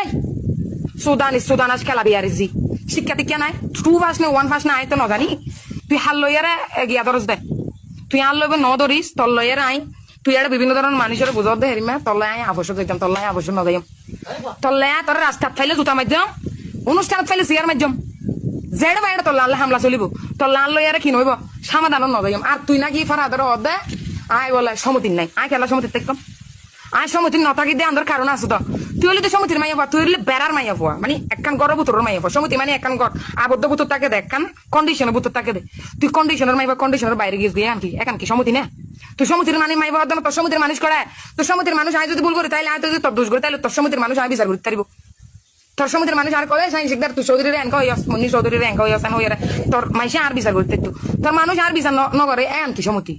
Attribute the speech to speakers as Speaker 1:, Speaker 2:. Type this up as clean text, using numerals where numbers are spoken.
Speaker 1: এই সুদানাস খেলা বিয়ারিজি শিক্ষা দীক্ষা নাই 2 ফাস নে 1 ফাস না আই তো না জানি তুই হাল লইয়ারে গিয়া ধরস দে তুই হাল লইবে ন ধরিস তোর লইয়ারে আই তুই আর বিভিন্ন ধরনের মানুষের বুঝর দে হেরিমা তল্লাই আই আবশ্যক যাইতাম তল্লাই আবশ্যক না যাইম তল্লাই তোর রাস্তাত ফাইলে জুতা মাধ্যম অনুষ্ঠানত ফাইলে চেয়ার মাধ্যম জেড বাইরে তোর লাল হামলা চলিব তোর লাল লইয়ারে কি নইব সমাধান ন যাইম আর তুই নাকি ফারাদর অদে আই বলে সমতিন নাই আই খেলা সমতির দেখতাম আই সমতির নথাকি দে আন্দর কারণ আছে তো তুই হলে তো সমতির মাইয়া তুই হলে বেড়ার মাইয়া পোয়া মানে একখান গড় বুতর মাইয়া পোয়া সমতি মানে একখান গড় আবদ্ধ বুতর তাকে দে একখান কন্ডিশনের বুতর তাকে দে তুই কন্ডিশনের মাইবা কন্ডিশনের বাইরে গিয়ে দিয়ে আনকি এখান কি সমতি না তুই সমতির মানে মাইবা হদ্দ তোর সমতির মানুষ করে তোর সমতির মানুষ আয় যদি ভুল করি তাইলে আয় যদি তোর দোষ করি তাহলে তোর সমতির মানুষ আয় বিচার করতে পারিব তোর সমতির মানুষ আর কলে সাইন শিকদার তুই চৌধুরীর এনক হইয়াস মনি চৌধুরীর এনক হইয়াস হইয়ারে তোর মাইসে আর বিচার করতে তোর মানুষ আর বিচার নগরে এন কি সমতি